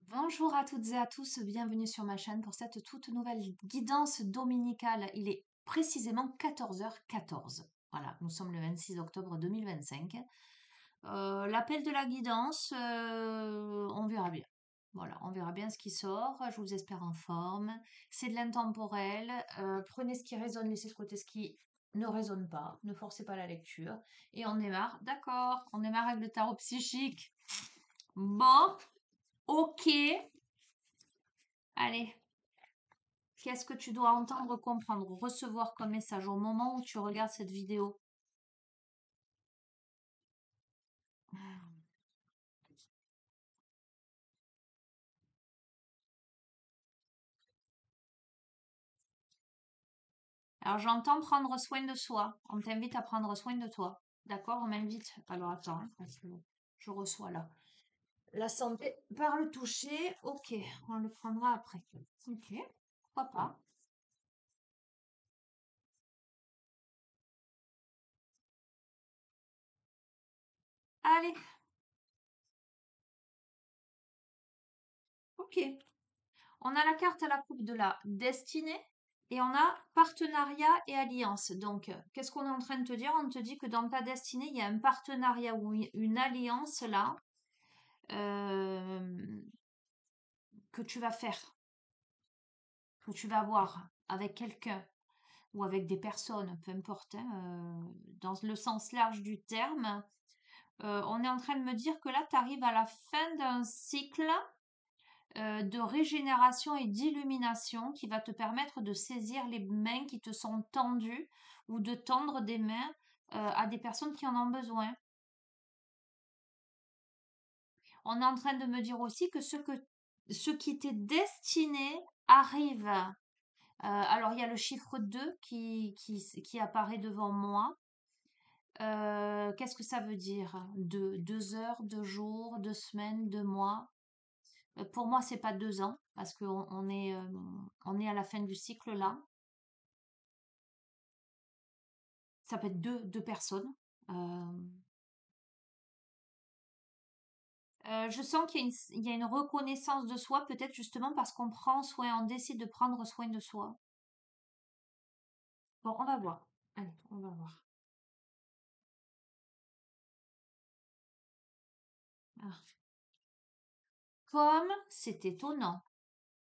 Bonjour à toutes et à tous, bienvenue sur ma chaîne pour cette toute nouvelle guidance dominicale. Il est précisément 14h14. Voilà, nous sommes le 26 octobre 2025. L'appel de la guidance, on verra bien. Voilà, on verra bien ce qui sort. Je vous espère en forme. C'est de l'intemporel. Prenez ce qui résonne, laissez de côté ce qui ne résonne pas. Ne forcez pas la lecture. Et on démarre. D'accord, on démarre avec le tarot psychique. Bon, ok. Allez, qu'est-ce que tu dois entendre, comprendre, recevoir comme message au moment où tu regardes cette vidéo? Alors j'entends prendre soin de soi. On t'invite à prendre soin de toi. D'accord? On m'invite. Alors attends, hein, parce que je reçois là. La santé par le toucher. Ok, on le prendra après. Ok, pourquoi pas. Allez, ok. On a la carte à la coupe de la destinée et on a partenariat et alliance. Donc, qu'est-ce qu'on est en train de te dire? On te dit que dans ta destinée, il y a un partenariat ou une alliance là euh, que tu vas faire, que tu vas avoir avec quelqu'un ou avec des personnes, peu importe, hein, dans le sens large du terme. On est en train de me dire que là, tu arrives à la fin d'un cycle de régénération et d'illumination qui va te permettre de saisir les mains qui te sont tendues ou de tendre des mains à des personnes qui en ont besoin. On est en train de me dire aussi que ce qui t'est destiné arrive. Alors, il y a le chiffre 2 qui apparaît devant moi. Qu'est-ce que ça veut dire? 2 heures, 2 jours, 2 semaines, 2 mois. Pour moi, c'est pas 2 ans parce on est à la fin du cycle là. Ça peut être deux personnes. Euh, je sens il y a une reconnaissance de soi, peut-être justement parce qu'on prend soin, on décide de prendre soin de soi. Bon, on va voir. Allez, on va voir. Ah. Comme c'est étonnant,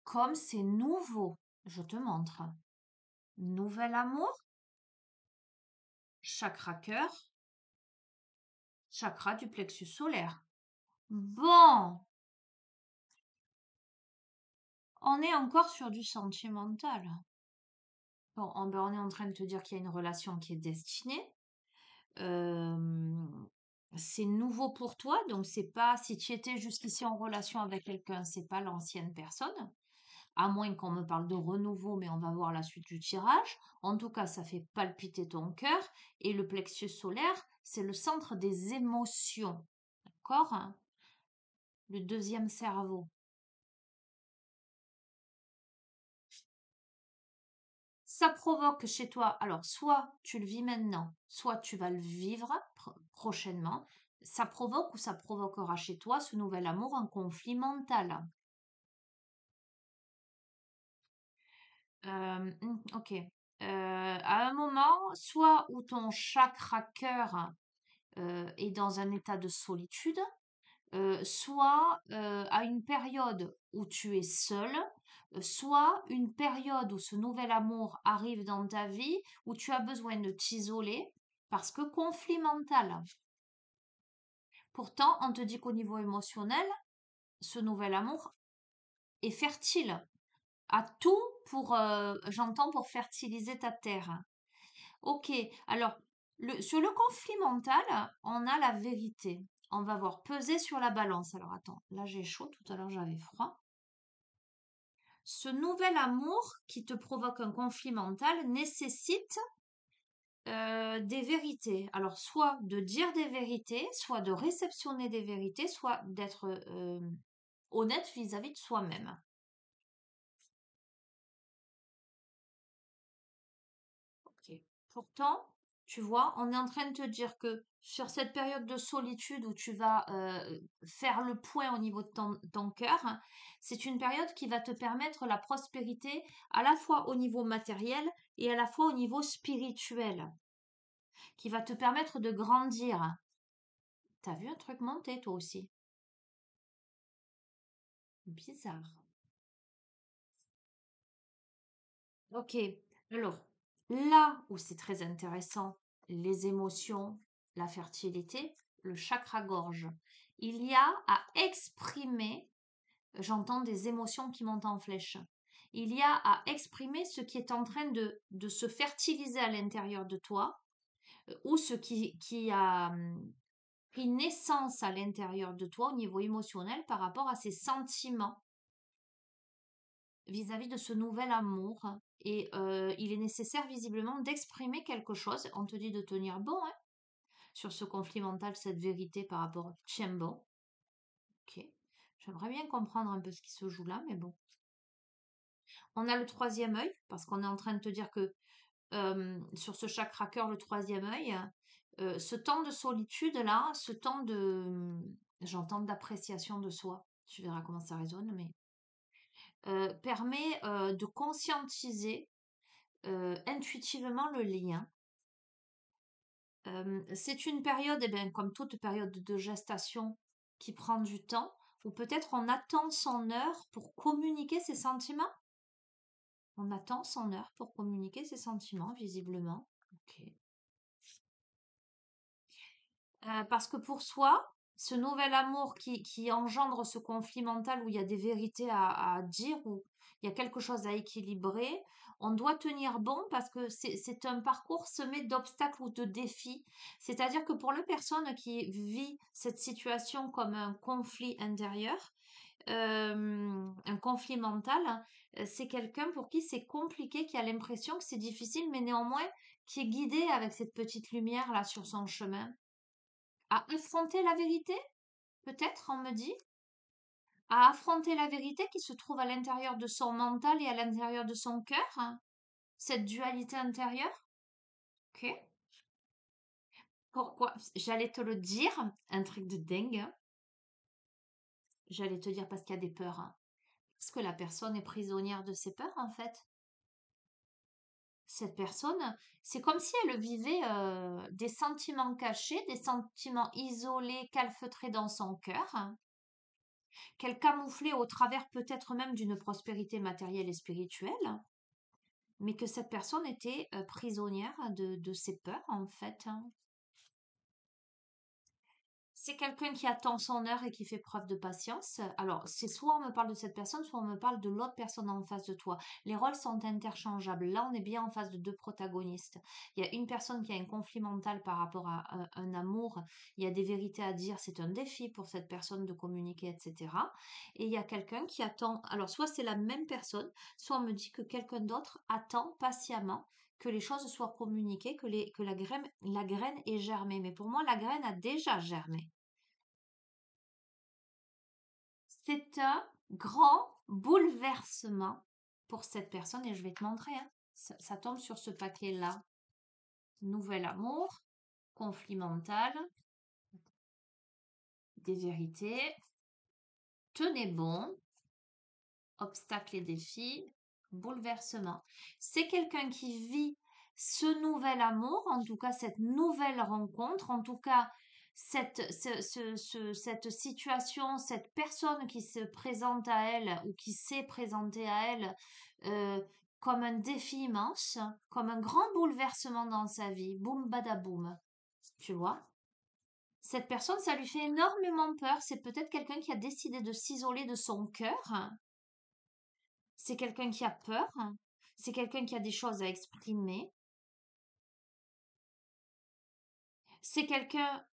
comme c'est nouveau, je te montre. Nouvel amour, chakra cœur, chakra du plexus solaire. Bon, on est encore sur du sentimental. Bon, on est en train de te dire qu'il y a une relation qui est destinée. Euh, c'est nouveau pour toi, donc c'est pas si tu étais jusqu'ici en relation avec quelqu'un, c'est pas l'ancienne personne. À moins qu'on me parle de renouveau, mais on va voir la suite du tirage. En tout cas, ça fait palpiter ton cœur. Et le plexus solaire, c'est le centre des émotions. D'accord? Hein? Le deuxième cerveau. Ça provoque chez toi, alors soit tu le vis maintenant, soit tu vas le vivre prochainement. Ça provoque ou ça provoquera chez toi, ce nouvel amour, un conflit mental. Ok. À un moment, soit où ton chakra cœur est dans un état de solitude, soit à une période où tu es seul, soit une période où ce nouvel amour arrive dans ta vie, où tu as besoin de t'isoler parce que conflit mental. Pourtant, on te dit qu'au niveau émotionnel, ce nouvel amour est fertile, a tout pour, j'entends, pour fertiliser ta terre. Ok, alors sur le conflit mental, on a la vérité. On va voir peser sur la balance. Alors attends, là j'ai chaud, tout à l'heure j'avais froid. Ce nouvel amour qui te provoque un conflit mental nécessite des vérités. Alors soit de dire des vérités, soit de réceptionner des vérités, soit d'être honnête vis-à-vis de soi-même. Ok. Pourtant, Tu vois, on est en train de te dire que sur cette période de solitude où tu vas faire le point au niveau de ton cœur, hein, c'est une période qui va te permettre la prospérité à la fois au niveau matériel et à la fois au niveau spirituel, qui va te permettre de grandir. T'as vu un truc monter toi aussi? Bizarre. Ok, alors là où c'est très intéressant, les émotions, la fertilité, le chakra gorge, il y a à exprimer, j'entends des émotions qui montent en flèche, il y a à exprimer ce qui est en train de se fertiliser à l'intérieur de toi, ou ce qui a pris naissance à l'intérieur de toi au niveau émotionnel par rapport à ces sentiments vis-à-vis de ce nouvel amour. Et il est nécessaire visiblement d'exprimer quelque chose. On te dit de tenir bon hein, sur ce conflit mental, cette vérité par rapport à tiens bon. Ok. J'aimerais bien comprendre un peu ce qui se joue là, mais bon. On a le troisième œil, parce qu'on est en train de te dire que sur ce chakra cœur, le troisième œil, ce temps de solitude là, ce temps de, j'entends d'appréciation de soi, tu verras comment ça résonne, mais permet de conscientiser intuitivement le lien. C'est une période, eh bien, comme toute période de gestation, qui prend du temps, ou peut-être on attend son heure pour communiquer ses sentiments. On attend son heure pour communiquer ses sentiments, visiblement. Ok. Parce que pour soi, ce nouvel amour qui engendre ce conflit mental où il y a des vérités à dire, où il y a quelque chose à équilibrer, on doit tenir bon parce que c'est un parcours semé d'obstacles ou de défis. C'est-à-dire que pour la personne qui vit cette situation comme un conflit intérieur, un conflit mental, c'est quelqu'un pour qui c'est compliqué, qui a l'impression que c'est difficile, mais néanmoins qui est guidé avec cette petite lumière là sur son chemin à affronter la vérité, peut-être, on me dit, à affronter la vérité qui se trouve à l'intérieur de son mental et à l'intérieur de son cœur, hein, cette dualité intérieure. Ok. Pourquoi? J'allais te le dire, un truc de dingue, hein. J'allais te dire parce qu'il y a des peurs, hein. Parce que la personne est prisonnière de ses peurs, en fait. Cette personne, c'est comme si elle vivait des sentiments cachés, des sentiments isolés, calfeutrés dans son cœur, hein, qu'elle camouflait au travers peut-être même d'une prospérité matérielle et spirituelle, mais que cette personne était prisonnière de ses peurs, en fait, hein. C'est quelqu'un qui attend son heure et qui fait preuve de patience. Alors, c'est soit on me parle de cette personne, soit on me parle de l'autre personne en face de toi. Les rôles sont interchangeables. Là, on est bien en face de deux protagonistes. Il y a une personne qui a un conflit mental par rapport à un amour. Il y a des vérités à dire. C'est un défi pour cette personne de communiquer, etc. Et il y a quelqu'un qui attend. Alors, soit c'est la même personne, soit on me dit que quelqu'un d'autre attend patiemment que les choses soient communiquées, que la graine ait germé. Mais pour moi, la graine a déjà germé. C'est un grand bouleversement pour cette personne et je vais te montrer, hein. Ça tombe sur ce paquet-là. Nouvel amour, conflit mental, des vérités, tenez bon, obstacles et défis, bouleversement. C'est quelqu'un qui vit ce nouvel amour, en tout cas cette nouvelle rencontre, en tout cas cette situation, cette personne qui se présente à elle ou qui s'est présentée à elle euh, comme un défi immense, comme un grand bouleversement dans sa vie. Boum badaboum. Tu vois? Cette personne, ça lui fait énormément peur. C'est peut-être quelqu'un qui a décidé de s'isoler de son cœur. C'est quelqu'un qui a peur. C'est quelqu'un qui a des choses à exprimer. C'est quelqu'un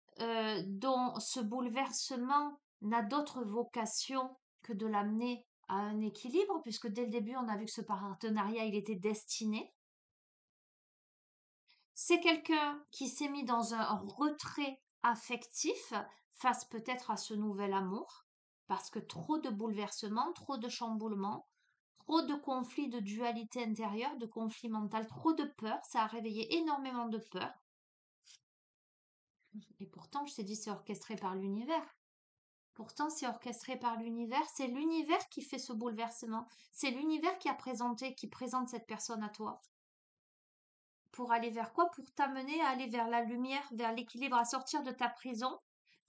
dont ce bouleversement n'a d'autre vocation que de l'amener à un équilibre, puisque dès le début, on a vu que ce partenariat, il était destiné. C'est quelqu'un qui s'est mis dans un retrait affectif face peut-être à ce nouvel amour, parce que trop de bouleversements, trop de chamboulements, trop de conflits, de dualité intérieure, de conflits mentaux, trop de peur, ça a réveillé énormément de peur. Et pourtant, je t'ai dit, c'est orchestré par l'univers. Pourtant, c'est orchestré par l'univers. C'est l'univers qui fait ce bouleversement. C'est l'univers qui présente cette personne à toi. Pour aller vers quoi? Pour t'amener à aller vers la lumière, vers l'équilibre, à sortir de ta prison.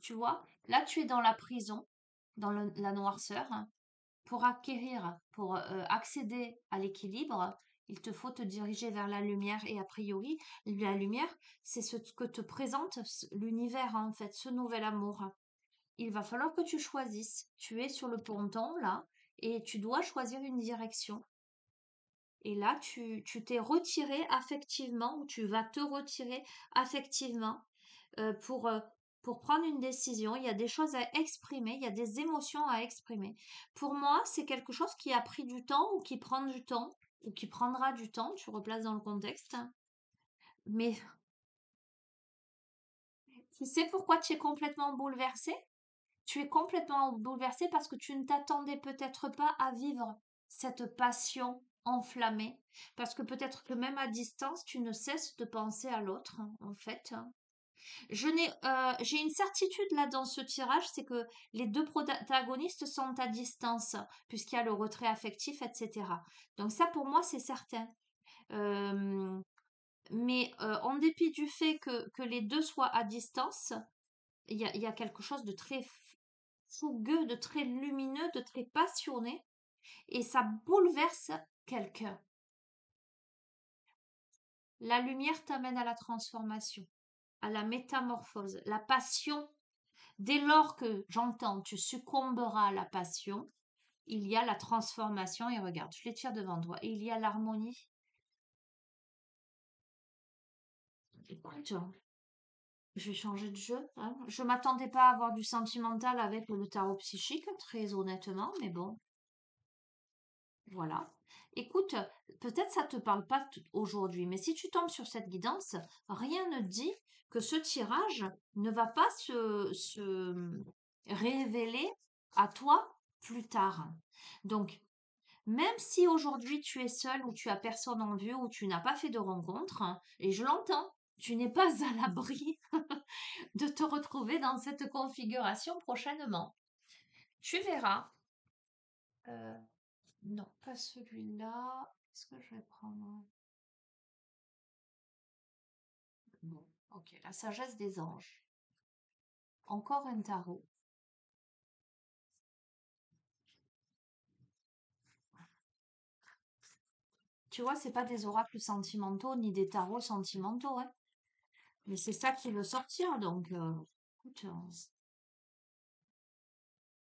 Tu vois, là, tu es dans la prison, dans la noirceur, hein. Pour acquérir, pour accéder à l'équilibre, il te faut te diriger vers la lumière. Et a priori, la lumière, c'est ce que te présente l'univers, hein, en fait, ce nouvel amour. Il va falloir que tu choisisses. Tu es sur le ponton, là, et tu dois choisir une direction. Et là, tu t'es retiré affectivement, ou tu vas te retirer affectivement euh, pour, euh, pour prendre une décision. Il y a des choses à exprimer, il y a des émotions à exprimer. Pour moi, c'est quelque chose qui a pris du temps ou qui prend du temps ou qui prendra du temps. Tu replaces dans le contexte. Mais tu sais pourquoi tu es complètement bouleversé? Tu es complètement bouleversé parce que tu ne t'attendais peut-être pas à vivre cette passion enflammée. Parce que peut-être que même à distance, tu ne cesses de penser à l'autre, hein, en fait. J'ai une certitude là dans ce tirage, c'est que les deux protagonistes sont à distance, puisqu'il y a le retrait affectif, etc. Donc ça, pour moi, c'est certain. Euh, mais en dépit du fait que les deux soient à distance, il y a quelque chose de très fougueux, de très lumineux, de très passionné, et ça bouleverse quelqu'un. La lumière t'amène à la transformation, à la métamorphose. La passion, dès lors que j'entends tu succomberas à la passion, il y a la transformation, et regarde, je les tire devant toi, et il y a l'harmonie. Écoute, je vais changer de jeu, hein. Je m'attendais pas à avoir du sentimental avec le tarot psychique, très honnêtement, mais bon, voilà. Écoute, peut-être ça te parle pas aujourd'hui, mais si tu tombes sur cette guidance, rien ne dit que ce tirage ne va pas se révéler à toi plus tard. Donc, même si aujourd'hui tu es seul ou tu as personne en vue ou tu n'as pas fait de rencontre, et je l'entends, tu n'es pas à l'abri de te retrouver dans cette configuration prochainement. Tu verras. Euh, non, pas celui-là. Est-ce que je vais prendre? Bon, ok, la sagesse des anges. Encore un tarot. Tu vois, c'est pas des oracles sentimentaux ni des tarots sentimentaux, hein. Mais c'est ça qui veut sortir, donc écoute,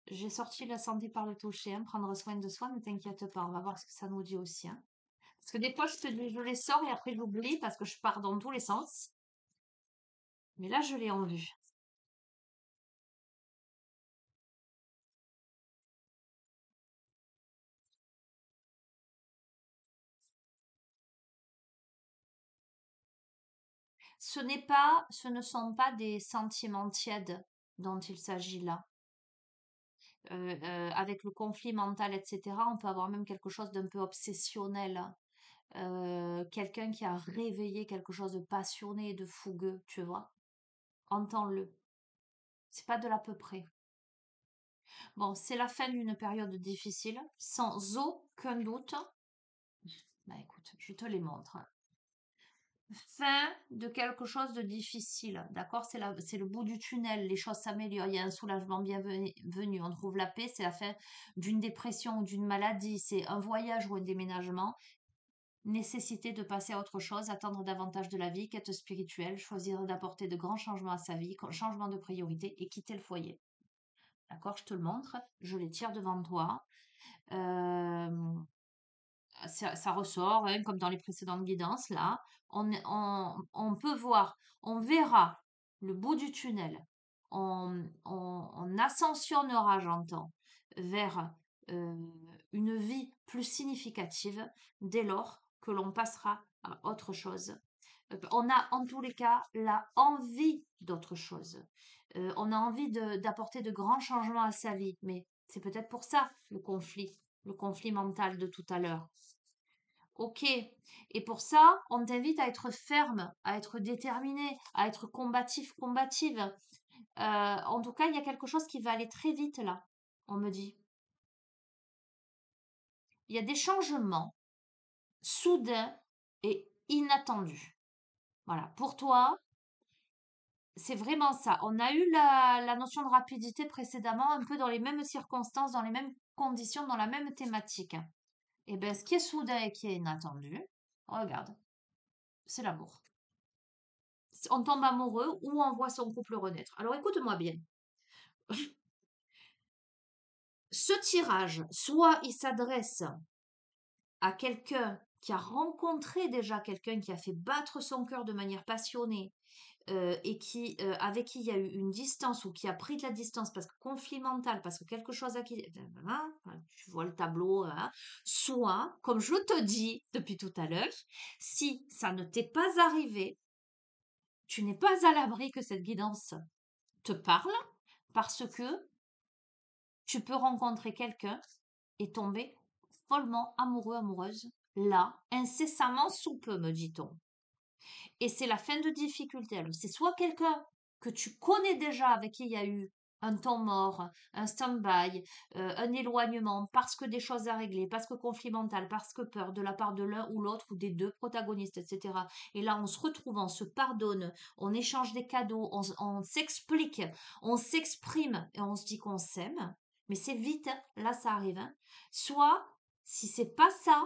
j'ai sorti la santé par le toucher, hein, prendre soin de soi, ne t'inquiète pas, on va voir ce que ça nous dit aussi, hein. Parce que des fois, je les sors et après j'oublie parce que je pars dans tous les sens. Mais là, je l'ai en vue. Ce ne sont pas des sentiments tièdes dont il s'agit là. Avec le conflit mental, etc., on peut avoir même quelque chose d'un peu obsessionnel. Quelqu'un qui a réveillé quelque chose de passionné et de fougueux, tu vois. Entends-le. C'est pas de l'à peu près. Bon, c'est la fin d'une période difficile, sans aucun doute. Bah écoute, je te les montre. Fin de quelque chose de difficile, d'accord? C'est le bout du tunnel, les choses s'améliorent, il y a un soulagement bienvenu, on trouve la paix, c'est la fin d'une dépression ou d'une maladie, c'est un voyage ou un déménagement, nécessité de passer à autre chose, attendre davantage de la vie, quête spirituelle, choisir d'apporter de grands changements à sa vie, changement de priorité et quitter le foyer. D'accord? Je te le montre, je les tire devant toi. Euh, ça ressort, hein, comme dans les précédentes guidances, là. On peut voir, on verra le bout du tunnel. On ascensionnera, j'entends, vers euh, une vie plus significative dès lors que l'on passera à autre chose. On a en tous les cas la envie d'autre chose. On a envie d'apporter de grands changements à sa vie, mais c'est peut-être pour ça le conflit mental de tout à l'heure. Ok. Et pour ça, on t'invite à être ferme, à être déterminé, à être combatif, combative. En tout cas, il y a quelque chose qui va aller très vite là, on me dit. Il y a des changements soudains et inattendus. Voilà. Pour toi, c'est vraiment ça. On a eu la notion de rapidité précédemment, un peu dans les mêmes circonstances, dans les mêmes conditions, dans la même thématique. Et bien, ce qui est soudain et qui est inattendu, regarde, c'est l'amour. On tombe amoureux ou on voit son couple renaître. Alors écoute-moi bien. Ce tirage, soit il s'adresse à quelqu'un qui a rencontré déjà quelqu'un qui a fait battre son cœur de manière passionnée, et qui, avec qui il y a eu une distance ou qui a pris de la distance parce que conflit mental, parce que quelque chose a qui, hein, tu vois le tableau, hein. Soit, comme je te dis depuis tout à l'heure, si ça ne t'est pas arrivé, tu n'es pas à l'abri que cette guidance te parle parce que tu peux rencontrer quelqu'un et tomber follement amoureux, amoureuse, là, incessamment sous peu, me dit-on. Et c'est la fin de difficulté. Alors, c'est soit quelqu'un que tu connais déjà, avec qui il y a eu un temps mort, un stand-by, un éloignement, parce que des choses à régler, parce que conflit mental, parce que peur de la part de l'un ou l'autre ou des deux protagonistes, etc. Et là, on se retrouve, on se pardonne, on échange des cadeaux, on s'explique, on s'exprime et on se dit qu'on s'aime. Mais c'est vite, hein. Là, ça arrive, hein. Soit, si c'est pas ça,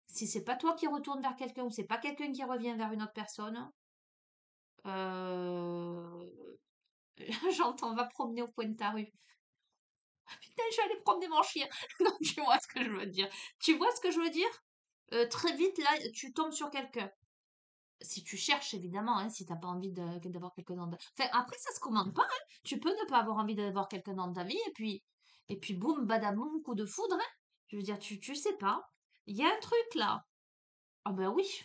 si c'est pas toi qui retourne vers quelqu'un ou c'est pas quelqu'un qui revient vers une autre personne, euh, j'entends va promener au coin de ta rue. Putain, je vais aller promener mon chien. Non, tu vois ce que je veux dire. Tu vois ce que je veux dire? Très vite, là, tu tombes sur quelqu'un. Si tu cherches, évidemment, hein, si t'as pas envie d'avoir quelqu'un dans ta... Enfin, après, ça se commande pas, hein. Tu peux ne pas avoir envie d'avoir quelqu'un dans ta vie, et puis boum, badaboum, coup de foudre, hein. Je veux dire, tu sais pas. Il y a un truc là. Ah ben oui,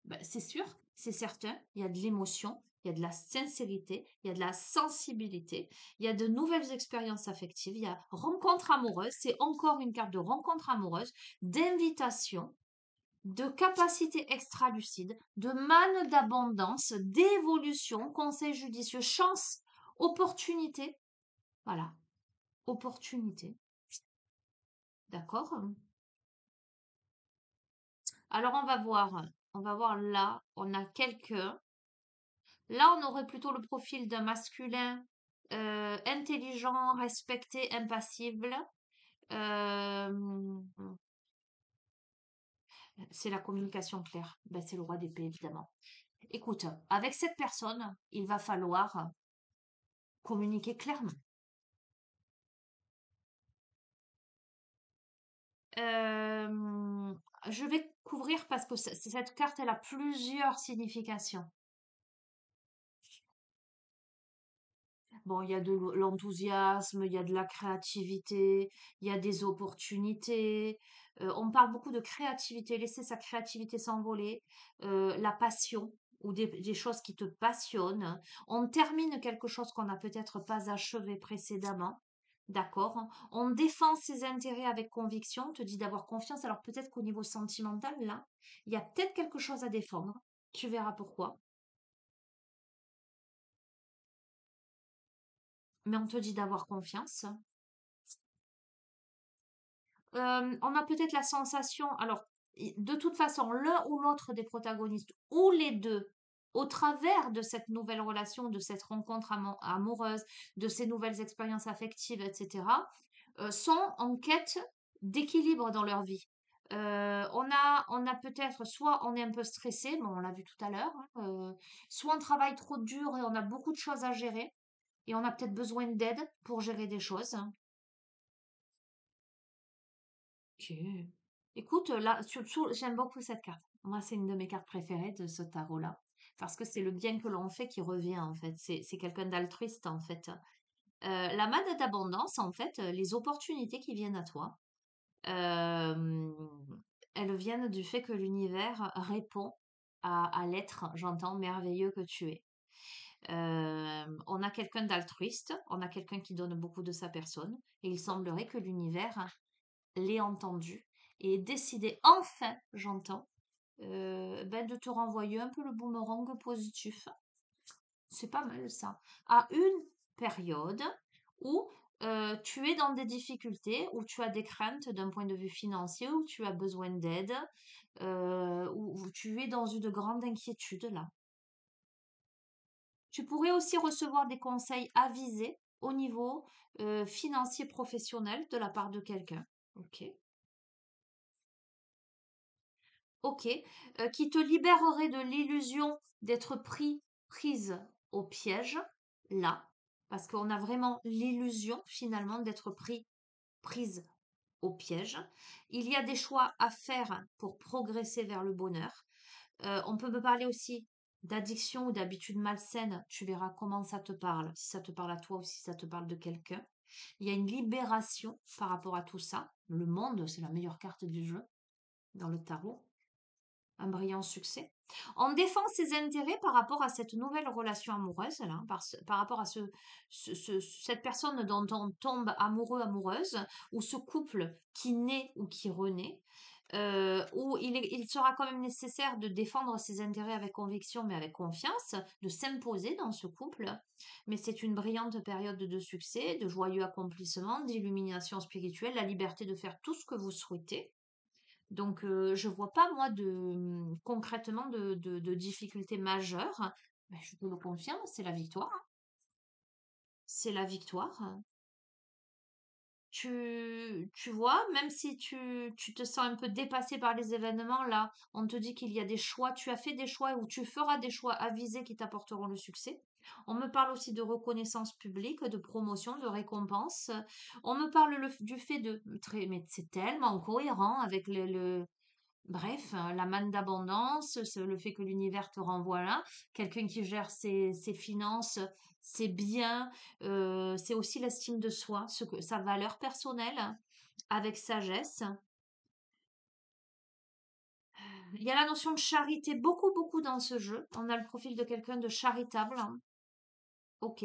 ben, c'est sûr, c'est certain, il y a de l'émotion, il y a de la sincérité, il y a de la sensibilité, il y a de nouvelles expériences affectives, il y a rencontre amoureuse, c'est encore une carte de rencontre amoureuse, d'invitation, de capacité extra-lucide, de manne d'abondance, d'évolution, conseil judicieux, chance, opportunité. Voilà, opportunité. D'accord? Alors on va voir là, on a quelques. Là, on aurait plutôt le profil d'un masculin intelligent, respecté, impassible. Euh, c'est la communication claire. Ben, c'est le roi d'épée, évidemment. Écoute, avec cette personne, il va falloir communiquer clairement. Euh, je vais couvrir parce que cette carte, elle a plusieurs significations. Bon, il y a de l'enthousiasme, il y a de la créativité, il y a des opportunités. On parle beaucoup de créativité, laisser sa créativité s'envoler, la passion ou des choses qui te passionnent. On termine quelque chose qu'on n'a peut-être pas achevé précédemment. D'accord? On défend ses intérêts avec conviction, on te dit d'avoir confiance. Alors peut-être qu'au niveau sentimental, là, il y a peut-être quelque chose à défendre. Tu verras pourquoi. Mais on te dit d'avoir confiance. On a peut-être la sensation, alors, de toute façon, l'un ou l'autre des protagonistes, ou les deux, au travers de cette nouvelle relation, de cette rencontre amoureuse, de ces nouvelles expériences affectives, etc., sont en quête d'équilibre dans leur vie. On a peut-être, soit on est un peu stressé, bon, on l'a vu tout à l'heure, hein, soit on travaille trop dur et on a beaucoup de choses à gérer, et on a peut-être besoin d'aide pour gérer des choses. Ok. Écoute, là, j'aime beaucoup cette carte. Moi, c'est une de mes cartes préférées de ce tarot-là. Parce que c'est le bien que l'on fait qui revient, en fait. C'est quelqu'un d'altruiste, en fait. La manne d'abondance, en fait, les opportunités qui viennent à toi, euh, elles viennent du fait que l'univers répond à l'être, j'entends, merveilleux que tu es. On a quelqu'un d'altruiste, on a quelqu'un qui donne beaucoup de sa personne, et il semblerait que l'univers l'ait entendu et décider enfin, j'entends, de te renvoyer un peu le boomerang positif. C'est pas mal ça. À une période où tu es dans des difficultés, où tu as des craintes d'un point de vue financier, où tu as besoin d'aide, où tu es dans une grande inquiétude là. Tu pourrais aussi recevoir des conseils avisés au niveau financier professionnel de la part de quelqu'un. Ok. Ok. Qui te libérerait de l'illusion d'être prise au piège, là, parce qu'on a vraiment l'illusion finalement d'être prise au piège. Il y a des choix à faire pour progresser vers le bonheur. On peut me parler aussi d'addiction ou d'habitude malsaine. Tu verras comment ça te parle, si ça te parle à toi ou si ça te parle de quelqu'un. Il y a une libération par rapport à tout ça. Le monde, c'est la meilleure carte du jeu dans le tarot. Un brillant succès. On défend ses intérêts par rapport à cette nouvelle relation amoureuse, là, par rapport à cette personne dont on tombe amoureux, amoureuse, ou ce couple qui naît ou qui renaît, où il sera quand même nécessaire de défendre ses intérêts avec conviction, mais avec confiance, de s'imposer dans ce couple. Mais c'est une brillante période de succès, de joyeux accomplissements, d'illumination spirituelle, la liberté de faire tout ce que vous souhaitez. Donc, je vois pas, moi, concrètement, de difficultés majeures. Mais je te le confirme, c'est la victoire, hein. C'est la victoire. Tu vois, même si tu te sens un peu dépassé par les événements, là, on te dit qu'il y a des choix, tu as fait des choix ou tu feras des choix avisés qui t'apporteront le succès. On me parle aussi de reconnaissance publique, de promotion, de récompense. On me parle du fait mais c'est tellement cohérent avec bref, la manne d'abondance, le fait que l'univers te renvoie là, quelqu'un qui gère ses finances, ses biens, c'est aussi l'estime de soi, sa valeur personnelle, avec sagesse. Il y a la notion de charité, beaucoup, beaucoup dans ce jeu. On a le profil de quelqu'un de charitable, hein. Ok.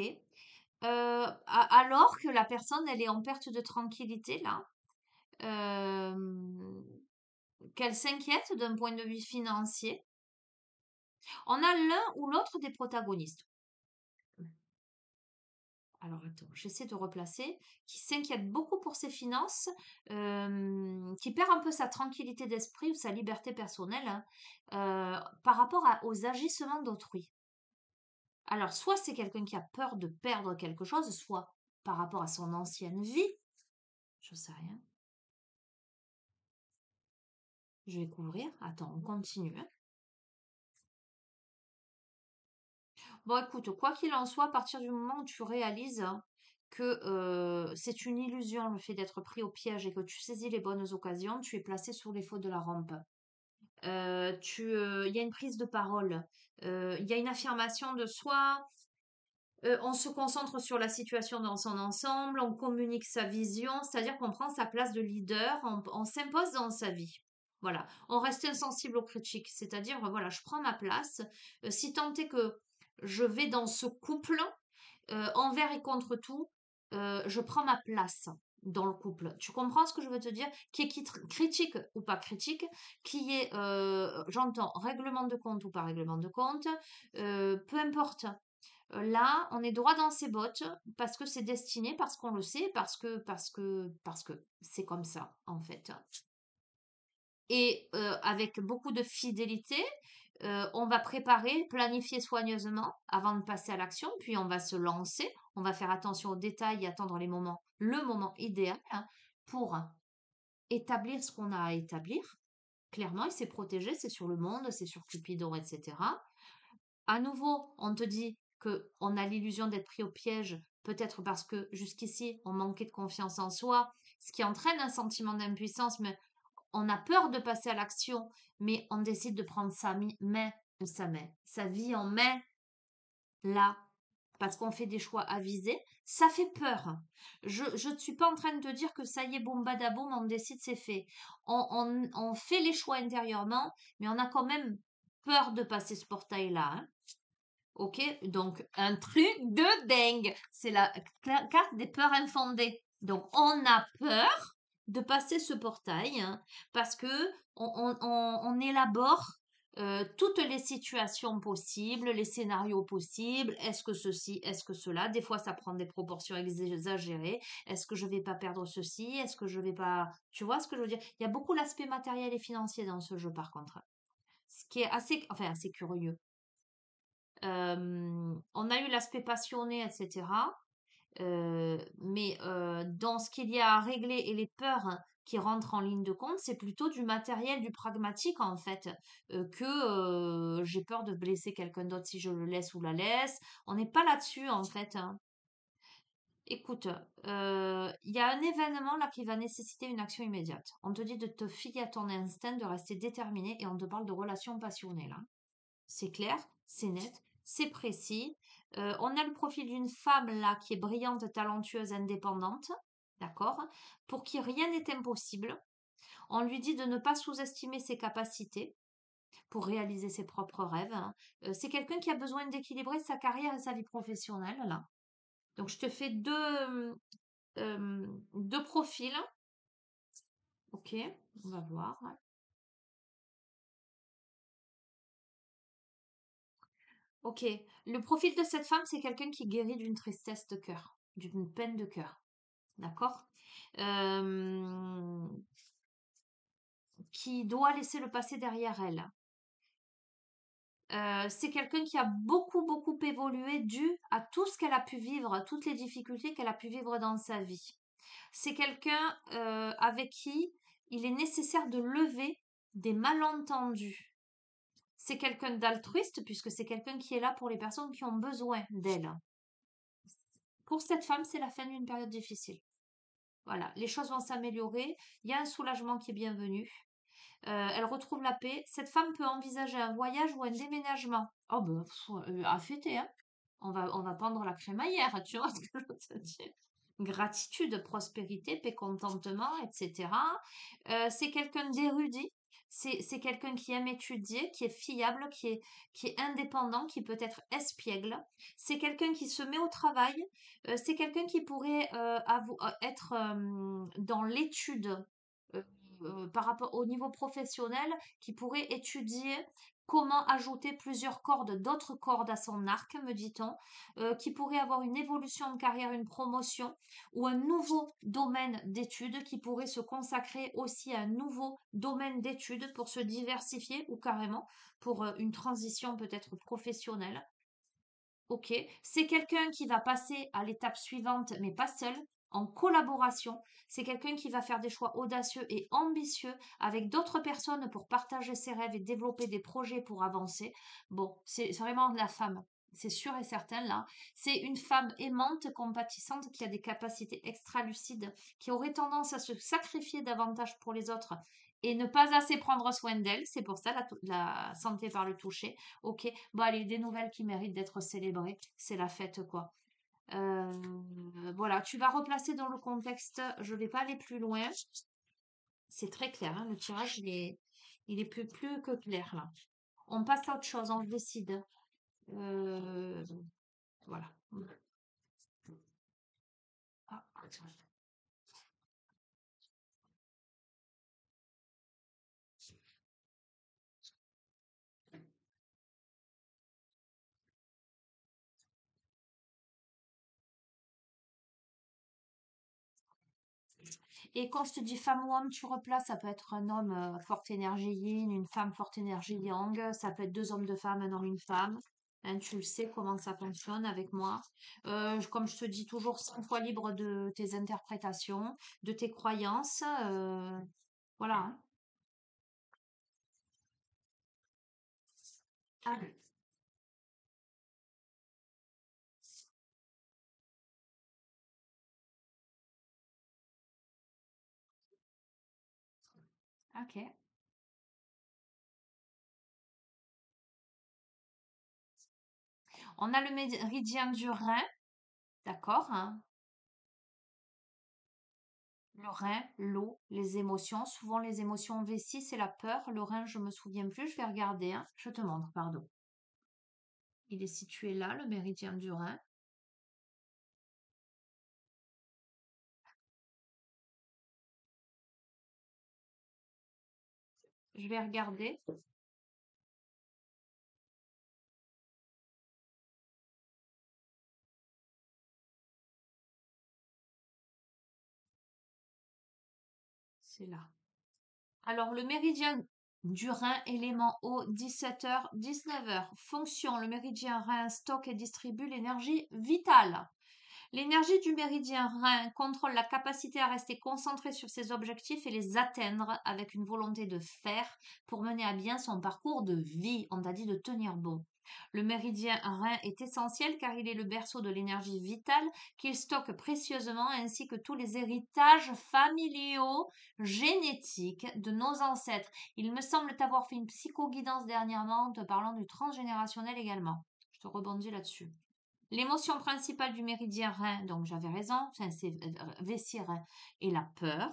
Alors que la personne, elle est en perte de tranquillité là. Euh, Qu'elle s'inquiète d'un point de vue financier. On a l'un ou l'autre des protagonistes. Alors attends, j'essaie de replacer, qui s'inquiète beaucoup pour ses finances, qui perd un peu sa tranquillité d'esprit ou sa liberté personnelle, hein, par rapport aux agissements d'autrui. Alors, soit c'est quelqu'un qui a peur de perdre quelque chose, soit par rapport à son ancienne vie, je sais rien. Je vais couvrir. Attends, on continue, hein. Bon, écoute, quoi qu'il en soit, à partir du moment où tu réalises que c'est une illusion le fait d'être pris au piège et que tu saisis les bonnes occasions, tu es placé sous les faux de la rampe. Il y a une prise de parole, il y a une affirmation de soi, on se concentre sur la situation dans son ensemble, on communique sa vision, c'est-à-dire qu'on prend sa place de leader, on s'impose dans sa vie. Voilà, on reste insensible aux critiques, c'est-à-dire, voilà, je prends ma place. Si tant est que je vais dans ce couple, envers et contre tout, je prends ma place dans le couple. Tu comprends ce que je veux te dire? Qui critique ou pas critique, qui est, j'entends, règlement de compte ou pas règlement de compte, peu importe. Là, on est droit dans ses bottes parce que c'est destiné, parce qu'on le sait, parce que c'est comme ça, en fait. Et avec beaucoup de fidélité, on va préparer, planifier soigneusement avant de passer à l'action, puis on va se lancer, on va faire attention aux détails et attendre le moment idéal, hein, pour établir ce qu'on a à établir. Clairement, il s'est protégé, c'est sur le monde, c'est sur Cupidon, etc. À nouveau, on te dit que on a l'illusion d'être pris au piège, peut-être parce que jusqu'ici, on manquait de confiance en soi, ce qui entraîne un sentiment d'impuissance, mais on a peur de passer à l'action, mais on décide de prendre sa vie en main, là, parce qu'on fait des choix avisés. Ça fait peur. Je ne suis pas en train de te dire que ça y est, boum, badaboum, on décide, c'est fait. On fait les choix intérieurement, mais on a quand même peur de passer ce portail-là, hein. Ok, donc un truc de dingue. C'est la carte des peurs infondées. Donc on a peur, de passer ce portail, hein, parce que on élabore toutes les situations possibles, les scénarios possibles. Est-ce que ceci, est-ce que cela? Des fois, ça prend des proportions exagérées. Est-ce que je vais pas perdre ceci? Est-ce que je vais pas... Tu vois ce que je veux dire? Il y a beaucoup l'aspect matériel et financier dans ce jeu, par contre. Ce qui est assez, enfin, assez curieux. On a eu l'aspect passionné, etc. Mais dans ce qu'il y a à régler et les peurs, hein, qui rentrent en ligne de compte, c'est plutôt du matériel, du pragmatique en fait, que j'ai peur de blesser quelqu'un d'autre si je le laisse ou la laisse. On n'est pas là-dessus en fait, hein. Écoute, il y a un événement là qui va nécessiter une action immédiate. On te dit de te fier à ton instinct, de rester déterminé et on te parle de relations passionnées là. C'est clair, c'est net, c'est précis. On a le profil d'une femme là qui est brillante, talentueuse, indépendante, d'accord? Pour qui rien n'est impossible. On lui dit de ne pas sous-estimer ses capacités pour réaliser ses propres rêves, hein. C'est quelqu'un qui a besoin d'équilibrer sa carrière et sa vie professionnelle là. Donc je te fais deux profils. Ok, on va voir. Ok, le profil de cette femme, c'est quelqu'un qui guérit d'une tristesse de cœur, d'une peine de cœur. D'accord? Euh, qui doit laisser le passé derrière elle. C'est quelqu'un qui a beaucoup, beaucoup évolué dû à tout ce qu'elle a pu vivre, toutes les difficultés qu'elle a pu vivre dans sa vie. C'est quelqu'un avec qui il est nécessaire de lever des malentendus. C'est quelqu'un d'altruiste puisque c'est quelqu'un qui est là pour les personnes qui ont besoin d'elle. Pour cette femme, c'est la fin d'une période difficile. Voilà, les choses vont s'améliorer. Il y a un soulagement qui est bienvenu. Elle retrouve la paix. Cette femme peut envisager un voyage ou un déménagement. Oh ben, à fêter, hein. On va prendre la crémaillère, tu vois ce que je veux te dire. Gratitude, prospérité, paix, contentement, etc. C'est quelqu'un d'érudit. C'est quelqu'un qui aime étudier, qui est fiable, qui est indépendant, qui peut être espiègle. C'est quelqu'un qui se met au travail. C'est quelqu'un qui pourrait être dans l'étude euh, par rapport au niveau professionnel, qui pourrait étudier comment ajouter plusieurs cordes, d'autres cordes à son arc, me dit-on, qui pourrait avoir une évolution de carrière, une promotion ou un nouveau domaine d'études, qui pourrait se consacrer aussi à un nouveau domaine d'études pour se diversifier ou carrément pour une transition peut-être professionnelle. Ok, c'est quelqu'un qui va passer à l'étape suivante, mais pas seul, en collaboration. C'est quelqu'un qui va faire des choix audacieux et ambitieux avec d'autres personnes pour partager ses rêves et développer des projets pour avancer. Bon, c'est vraiment de la femme. C'est sûr et certain là. C'est une femme aimante, compatissante, qui a des capacités extra-lucides, qui aurait tendance à se sacrifier davantage pour les autres et ne pas assez prendre soin d'elle. C'est pour ça la santé par le toucher. Ok, bon allez, des nouvelles qui méritent d'être célébrées. C'est la fête, quoi. Voilà, tu vas replacer dans le contexte. Je vais pas aller plus loin. C'est très clair, hein, le tirage, il est plus que clair, là. On passe à autre chose, on décide. Euh, voilà. Ah, et quand je te dis femme ou homme, tu replaces, ça peut être un homme forte énergie yin, une femme forte énergie yang, ça peut être deux hommes, deux femmes, un homme, une femme. Hein, tu le sais comment ça fonctionne avec moi. Comme je te dis toujours, sens-toi libre de tes interprétations, de tes croyances. Voilà, hein. Ah, ok. On a le méridien du Rhin, d'accord, hein. Le Rhin, l'eau, les émotions. Souvent, les émotions V6, c'est la peur. Le Rhin, je me souviens plus. Je vais regarder, hein. Je te montre, pardon. Il est situé là, le méridien du Rhin. Je vais regarder. C'est là. Alors, le méridien du Rhin, élément eau, 17h, 19h. Fonction, le méridien Rhin stocke et distribue l'énergie vitale. L'énergie du méridien Rhin contrôle la capacité à rester concentré sur ses objectifs et les atteindre avec une volonté de faire pour mener à bien son parcours de vie. On t'a dit de tenir bon. Le méridien Rhin est essentiel car il est le berceau de l'énergie vitale qu'il stocke précieusement ainsi que tous les héritages familiaux, génétiques de nos ancêtres. Il me semble t'avoir fait une psychoguidance dernièrement en te parlant du transgénérationnel également. Je te rebondis là-dessus. L'émotion principale du méridien rein, donc j'avais raison, enfin, c'est vessie-rein, est la peur.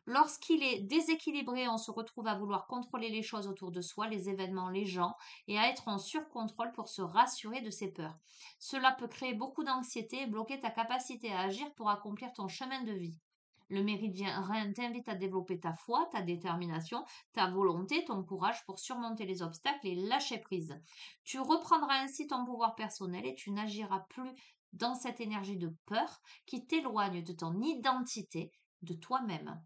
Lorsqu'il est déséquilibré, on se retrouve à vouloir contrôler les choses autour de soi, les événements, les gens, et à être en surcontrôle pour se rassurer de ses peurs. Cela peut créer beaucoup d'anxiété et bloquer ta capacité à agir pour accomplir ton chemin de vie. Le méridien rein t'invite à développer ta foi, ta détermination, ta volonté, ton courage pour surmonter les obstacles et lâcher prise. Tu reprendras ainsi ton pouvoir personnel et tu n'agiras plus dans cette énergie de peur qui t'éloigne de ton identité, de toi-même.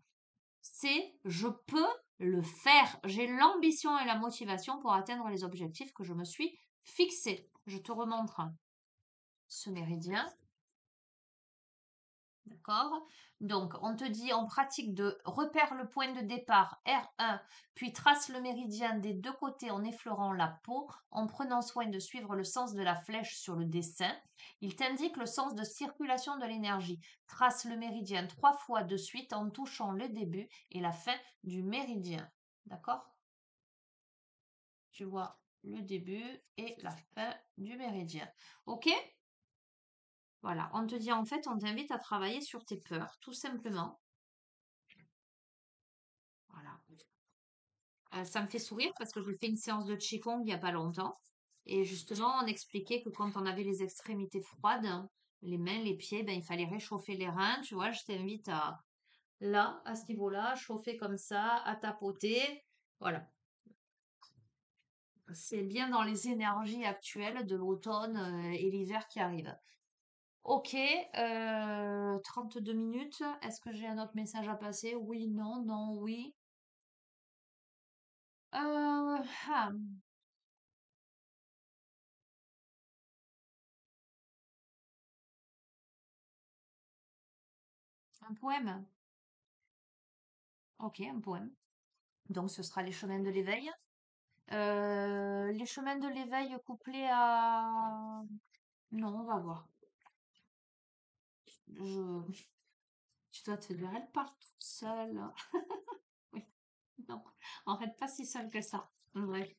C'est je peux le faire. J'ai l'ambition et la motivation pour atteindre les objectifs que je me suis fixés. Je te remontre ce méridien. D'accord? Donc, on te dit en pratique de repère le point de départ R1, puis trace le méridien des deux côtés en effleurant la peau, en prenant soin de suivre le sens de la flèche sur le dessin. Il t'indique le sens de circulation de l'énergie. Trace le méridien 3 fois de suite en touchant le début et la fin du méridien. D'accord? Tu vois le début et la fin du méridien. Ok? Voilà, on te dit en fait, on t'invite à travailler sur tes peurs, tout simplement. Voilà. Ça me fait sourire parce que j'ai fait une séance de Qigong il n'y a pas longtemps. Et justement, on expliquait que quand on avait les extrémités froides, les mains, les pieds, ben, il fallait réchauffer les reins. Tu vois, je t'invite à, là, à ce niveau-là, chauffer comme ça, à tapoter. Voilà. C'est bien dans les énergies actuelles de l'automne et l'hiver qui arrivent. Ok, 32 minutes. Est-ce que j'ai un autre message à passer? Oui, non, non, oui. Ah, un poème. Ok, un poème. Donc ce sera les chemins de l'éveil. Les chemins de l'éveil couplés à... Non, on va voir. Je... Tu dois te dire, elle part toute seule. Oui, non, en fait, pas si seule que ça. En vrai.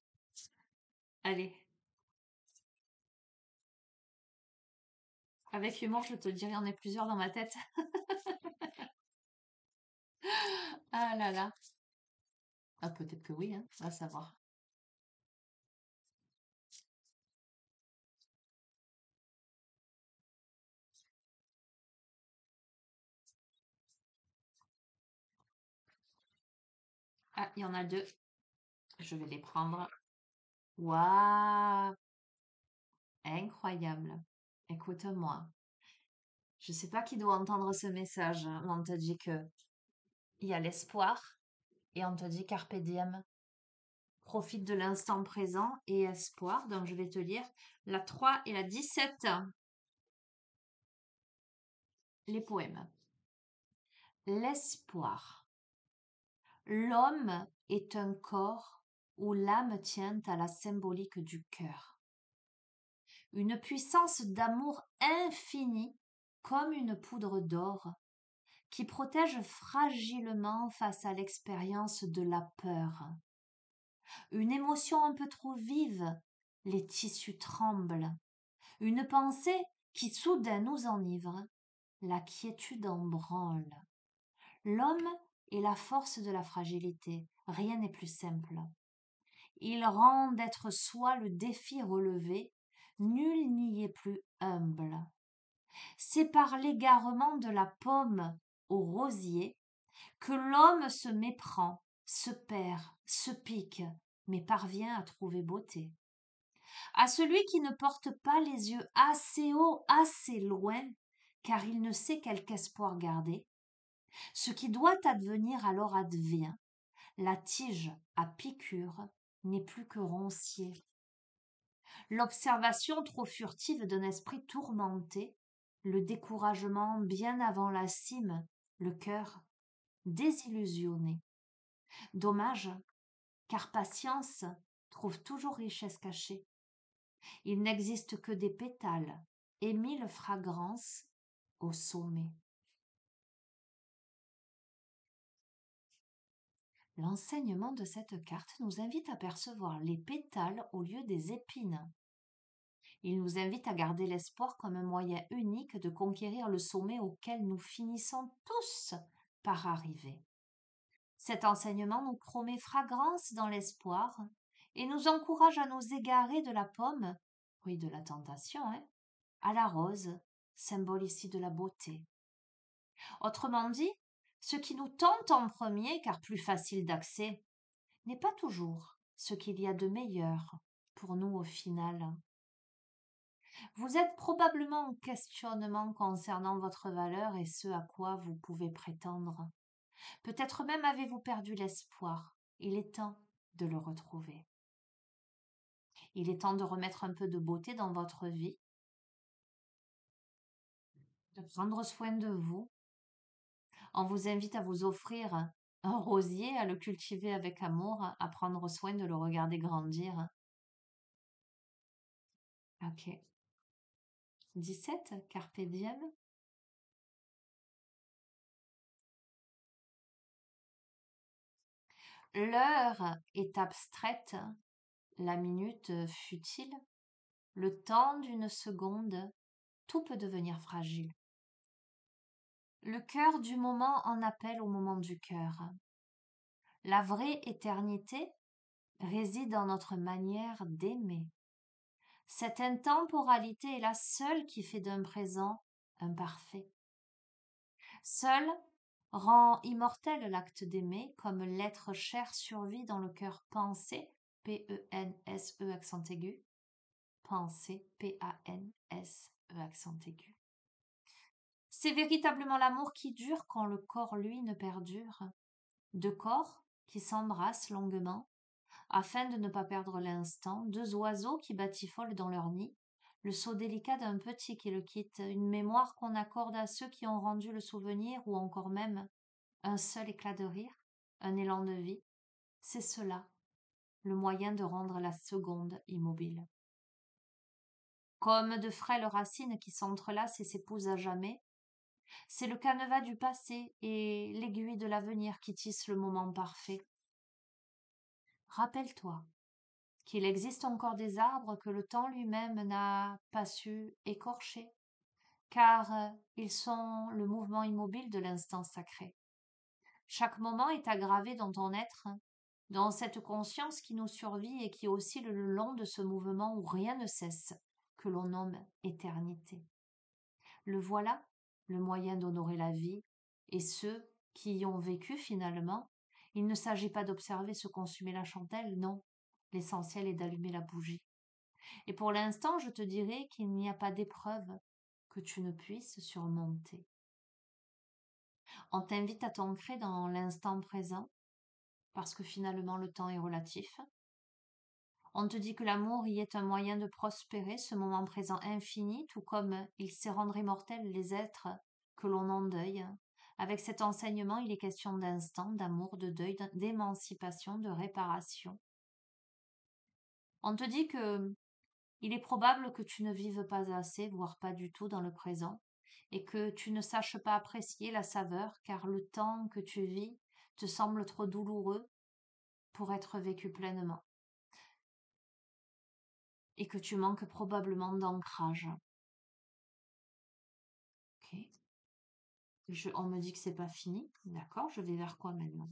Allez, avec humour, je te dirai, on est plusieurs dans ma tête. Ah là là. Ah, peut-être que oui, hein, on va savoir. Ah, il y en a deux. Je vais les prendre. Waouh, incroyable. Écoute-moi. Je sais pas qui doit entendre ce message, mais on te dit que il y a l'espoir et on te dit carpe diem. Profite de l'instant présent et espoir. Donc je vais te lire la 3 et la 17. Les poèmes. L'espoir. L'homme est un corps où l'âme tient à la symbolique du cœur. Une puissance d'amour infini comme une poudre d'or qui protège fragilement face à l'expérience de la peur. Une émotion un peu trop vive, les tissus tremblent. Une pensée qui soudain nous enivre, la quiétude en branle. L'homme est la force de la fragilité, rien n'est plus simple. Il rend d'être soi le défi relevé, nul n'y est plus humble. C'est par l'égarement de la pomme au rosier que l'homme se méprend se perd, se pique, mais parvient à trouver beauté. À celui qui ne porte pas les yeux assez haut, assez loin, car il ne sait quelque espoir garder, ce qui doit advenir alors advient. La tige à piqûre n'est plus que roncier. L'observation trop furtive d'un esprit tourmenté, le découragement bien avant la cime, le cœur désillusionné. Dommage, car patience trouve toujours richesse cachée. Il n'existe que des pétales et 1000 fragrances au sommet. L'enseignement de cette carte nous invite à percevoir les pétales au lieu des épines. Il nous invite à garder l'espoir comme un moyen unique de conquérir le sommet auquel nous finissons tous par arriver. Cet enseignement nous promet fragrance dans l'espoir et nous encourage à nous égarer de la pomme, oui de la tentation, à la rose, symbole ici de la beauté. Autrement dit, ce qui nous tente en premier, car plus facile d'accès, n'est pas toujours ce qu'il y a de meilleur pour nous au final. Vous êtes probablement en questionnement concernant votre valeur et ce à quoi vous pouvez prétendre. Peut-être même avez-vous perdu l'espoir. Il est temps de le retrouver. Il est temps de remettre un peu de beauté dans votre vie, de prendre soin de vous. On vous invite à vous offrir un rosier, à le cultiver avec amour, à prendre soin de le regarder grandir. Ok. 17, Carpe diem. L'heure est abstraite, la minute futile, le temps d'une seconde, tout peut devenir fragile. Le cœur du moment en appelle au moment du cœur. La vraie éternité réside dans notre manière d'aimer. Cette intemporalité est la seule qui fait d'un présent un parfait. Seule rend immortel l'acte d'aimer comme l'être cher survit dans le cœur pensé, P-E-N-S-E accent aigu, pensée, P-A-N-S-E accent aigu. C'est véritablement l'amour qui dure quand le corps, lui, ne perdure. Deux corps qui s'embrassent longuement, afin de ne pas perdre l'instant, deux oiseaux qui batifolent dans leur nid, le saut délicat d'un petit qui le quitte, une mémoire qu'on accorde à ceux qui ont rendu le souvenir, ou encore même un seul éclat de rire, un élan de vie, c'est cela, le moyen de rendre la seconde immobile. Comme de frêles racines qui s'entrelacent et s'épousent à jamais, c'est le canevas du passé et l'aiguille de l'avenir qui tissent le moment parfait. Rappelle-toi qu'il existe encore des arbres que le temps lui-même n'a pas su écorcher, car ils sont le mouvement immobile de l'instant sacré. Chaque moment est aggravé dans ton être, dans cette conscience qui nous survit et qui oscille le long de ce mouvement où rien ne cesse, que l'on nomme éternité. Le voilà, le moyen d'honorer la vie, et ceux qui y ont vécu finalement. Il ne s'agit pas d'observer se consumer la chandelle, non. L'essentiel est d'allumer la bougie. Et pour l'instant, je te dirais qu'il n'y a pas d'épreuve que tu ne puisses surmonter. On t'invite à t'ancrer dans l'instant présent, parce que finalement le temps est relatif. On te dit que l'amour y est un moyen de prospérer, ce moment présent infini, tout comme il sait rendre immortels les êtres que l'on endeuille. Avec cet enseignement, il est question d'instant, d'amour, de deuil, d'émancipation, de réparation. On te dit que il est probable que tu ne vives pas assez, voire pas du tout dans le présent, et que tu ne saches pas apprécier la saveur, car le temps que tu vis te semble trop douloureux pour être vécu pleinement, et que tu manques probablement d'ancrage. Ok. On me dit que c'est pas fini. D'accord, je vais vers quoi maintenant?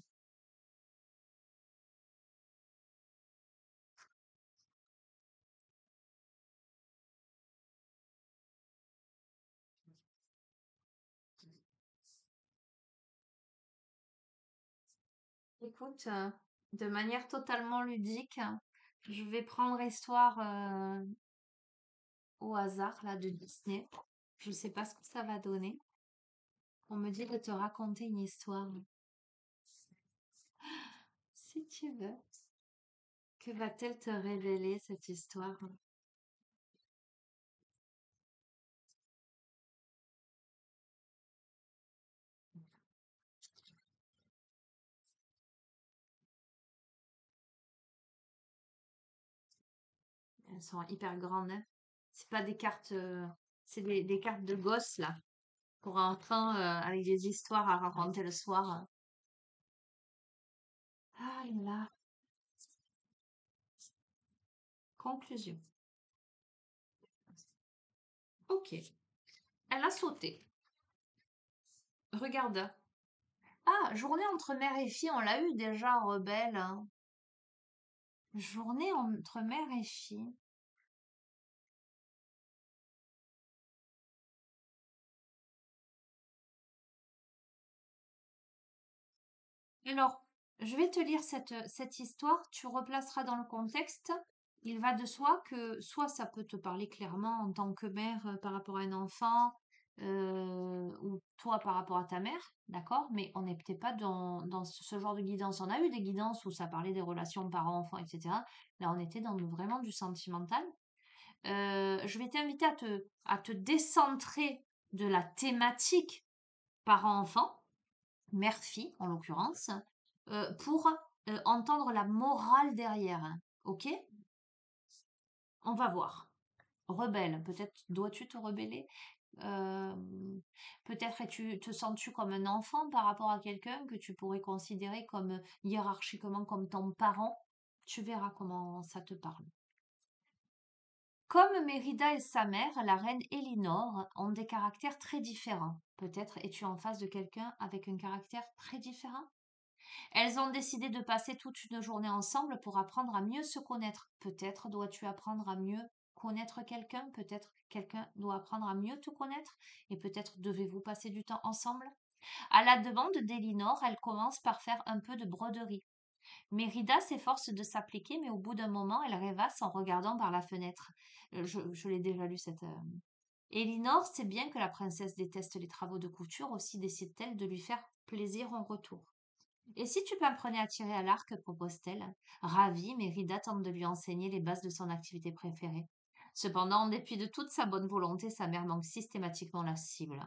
Écoute, de manière totalement ludique, je vais prendre histoire au hasard là de Disney. Je sais pas ce que ça va donner. On me dit de te raconter une histoire. Si tu veux. Que va-t-elle te révéler cette histoire? Elles sont hyper grandes, hein. C'est pas des cartes, c'est des cartes de gosses là, pour enfants avec des histoires à raconter le soir. Ah là là. Conclusion. Ok. Elle a sauté. Regarde. Ah, journée entre mère et fille, on l'a eu déjà, rebelle, hein. Journée entre mère et fille. Alors, je vais te lire cette histoire, tu replaceras dans le contexte. Il va de soi que soit ça peut te parler clairement en tant que mère par rapport à un enfant, ou toi par rapport à ta mère, d'accord? Mais on n'est peut-être pas dans ce genre de guidance. On a eu des guidances où ça parlait des relations parents-enfants, etc. Là, on était dans vraiment du sentimental. Je vais t'inviter à te décentrer de la thématique parent-enfant, mère-fille en l'occurrence, pour entendre la morale derrière, hein. Ok? On va voir. Rebelle, peut-être dois-tu te rebeller? Euh, Peut-être te sens-tu comme un enfant par rapport à quelqu'un que tu pourrais considérer comme hiérarchiquement comme ton parent? Tu verras comment ça te parle. Comme Mérida et sa mère, la reine Élinor, ont des caractères très différents. Peut-être es-tu en face de quelqu'un avec un caractère très différent? Elles ont décidé de passer toute une journée ensemble pour apprendre à mieux se connaître. Peut-être dois-tu apprendre à mieux connaître quelqu'un, peut-être quelqu'un doit apprendre à mieux te connaître, et peut-être devez-vous passer du temps ensemble. À la demande d'Elinor, elle commence par faire un peu de broderie. Mérida s'efforce de s'appliquer, mais au bout d'un moment, elle rêvasse en regardant par la fenêtre. Je l'ai déjà lu cette. Elinor sait bien que la princesse déteste les travaux de couture, aussi décide-t-elle de lui faire plaisir en retour. Et si tu m'apprenais à tirer à l'arc, propose-t-elle. Ravie, Mérida tente de lui enseigner les bases de son activité préférée. Cependant, en dépit de toute sa bonne volonté, sa mère manque systématiquement la cible.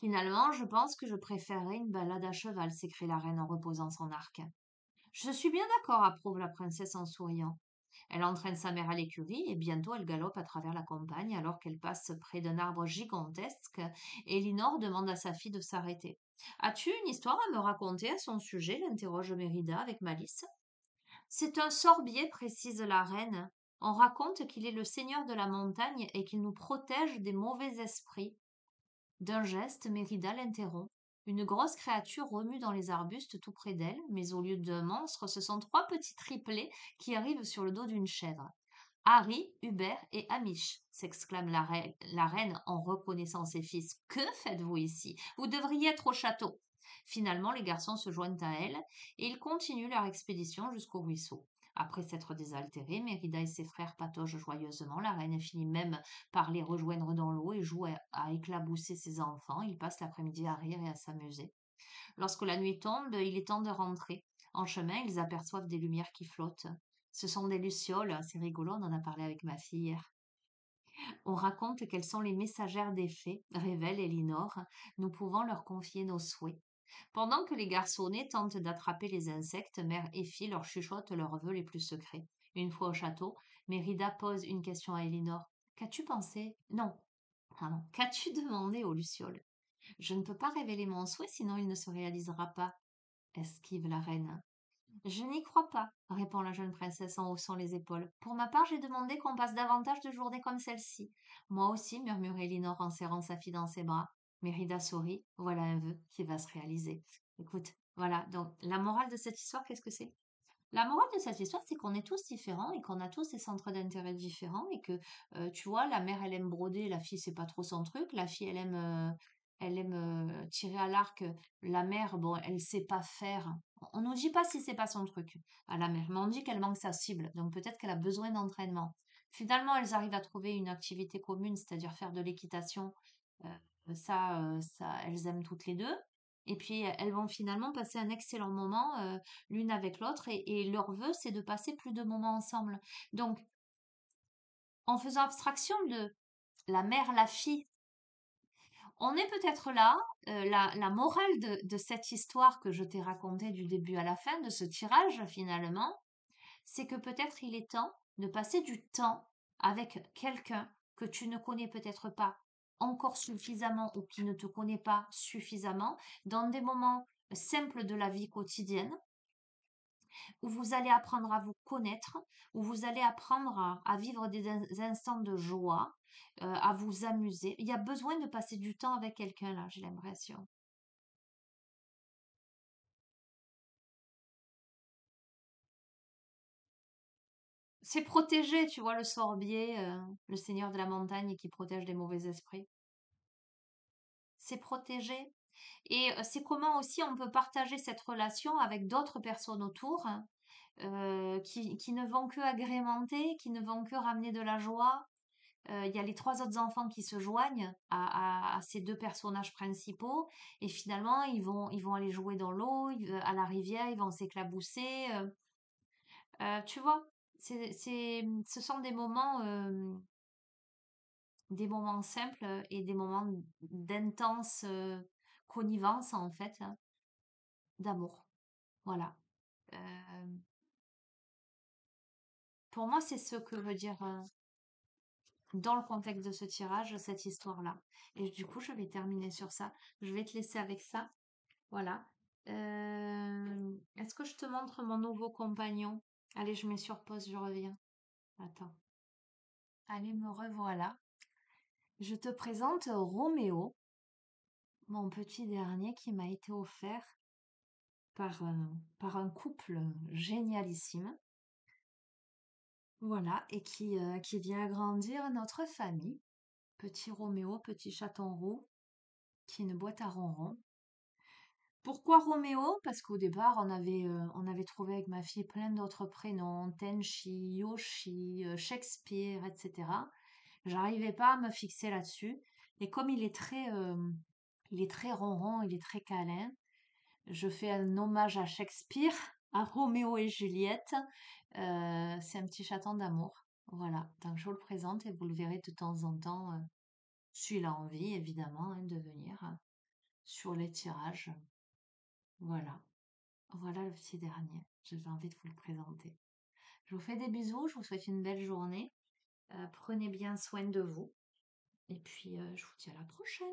Finalement, je pense que je préférerais une balade à cheval, s'écrie la reine en reposant son arc. Je suis bien d'accord, approuve la princesse en souriant. Elle entraîne sa mère à l'écurie et bientôt elle galope à travers la campagne alors qu'elle passe près d'un arbre gigantesque. Elinor demande à sa fille de s'arrêter. As-tu une histoire à me raconter à son sujet l'interroge Mérida avec malice. C'est un sorbier, précise la reine. On raconte qu'il est le seigneur de la montagne et qu'il nous protège des mauvais esprits. D'un geste, Mérida l'interrompt. Une grosse créature remue dans les arbustes tout près d'elle, mais au lieu d'un monstre, ce sont trois petits triplés qui arrivent sur le dos d'une chèvre. Harry, Hubert et Amish, s'exclame la reine en reconnaissant ses fils. Que faites-vous ici? Vous devriez être au château. Finalement, les garçons se joignent à elle et ils continuent leur expédition jusqu'au ruisseau. Après s'être désaltérés, Mérida et ses frères pataugent joyeusement. La reine finit même par les rejoindre dans l'eau et joue à éclabousser ses enfants. Ils passent l'après-midi à rire et à s'amuser. Lorsque la nuit tombe, il est temps de rentrer. En chemin, ils aperçoivent des lumières qui flottent. Ce sont des lucioles, c'est rigolo, on en a parlé avec ma fille hier. On raconte qu'elles sont les messagères des fées, révèle Elinor, nous pouvons leur confier nos souhaits. Pendant que les garçonnets tentent d'attraper les insectes, mère et fille leur chuchotent leurs vœux les plus secrets. Une fois au château, Mérida pose une question à Elinor. Qu'as-tu pensé? Non. Pardon. Qu'as-tu demandé aux lucioles? Je ne peux pas révéler mon souhait, sinon il ne se réalisera pas, esquive la reine. Je n'y crois pas, répond la jeune princesse en haussant les épaules. Pour ma part, j'ai demandé qu'on passe davantage de journées comme celle-ci. Moi aussi, murmure Elinor en serrant sa fille dans ses bras. Mérida sourit. Voilà un vœu qui va se réaliser. Écoute, voilà. Donc, la morale de cette histoire, qu'est-ce que c'est? La morale de cette histoire, c'est qu'on est tous différents et qu'on a tous des centres d'intérêt différents et que, tu vois, la mère, elle aime broder, la fille, c'est pas trop son truc. La fille, elle aime tirer à l'arc. La mère, bon, elle sait pas faire. On nous dit pas si c'est pas son truc à la mère, mais on dit qu'elle manque sa cible. Donc peut-être qu'elle a besoin d'entraînement. Finalement, elles arrivent à trouver une activité commune, c'est-à-dire faire de l'équitation. Ça, elles aiment toutes les deux. Et puis, elles vont finalement passer un excellent moment l'une avec l'autre. Et leur vœu, c'est de passer plus de moments ensemble. Donc, en faisant abstraction de la mère, la fille, on est peut-être là, la morale de cette histoire que je t'ai racontée du début à la fin, de ce tirage finalement, c'est que peut-être il est temps de passer du temps avec quelqu'un que tu ne connais peut-être pas encore suffisamment ou qui ne te connaît pas suffisamment, dans des moments simples de la vie quotidienne, où vous allez apprendre à vous connaître, où vous allez apprendre à vivre des instants de joie, à vous amuser. Il y a besoin de passer du temps avec quelqu'un là, j'ai l'impression. C'est protégé, tu vois, le sorbier, le seigneur de la montagne qui protège des mauvais esprits. C'est protégé. Et c'est comment aussi on peut partager cette relation avec d'autres personnes autour, hein, qui ne vont que agrémenter, qui ne vont que ramener de la joie. Il y a les trois autres enfants qui se joignent à ces deux personnages principaux et finalement ils vont aller jouer dans l'eau, à la rivière, ils vont s'éclabousser. Tu vois, ce sont des moments simples et des moments d'intense connivence en fait, hein, d'amour. Voilà. Euh, pour moi, c'est ce que veut dire dans le contexte de ce tirage cette histoire-là. Et du coup, je vais terminer sur ça. Je vais te laisser avec ça. Voilà. Est-ce que je te montre mon nouveau compagnon? Allez, je mets sur pause, je reviens. Attends. Allez, me revoilà. Je te présente Roméo, mon petit dernier qui m'a été offert par un couple génialissime. Voilà, et qui vient agrandir notre famille. Petit Roméo, petit chaton roux, qui est une boîte à ronron. Pourquoi Roméo? Parce qu'au départ, on avait trouvé avec ma fille plein d'autres prénoms, Tenchi, Yoshi, Shakespeare, etc. J'arrivais pas à me fixer là-dessus. Et comme il est très ronron, il est très câlin, je fais un hommage à Shakespeare, à Roméo et Juliette. C'est un petit chaton d'amour. Voilà, donc je vous le présente et vous le verrez de temps en temps, s'il a envie, évidemment, hein, de venir sur les tirages. Voilà, voilà le petit dernier. J'avais envie de vous le présenter. Je vous fais des bisous, je vous souhaite une belle journée. Prenez bien soin de vous. Et puis, je vous dis à la prochaine.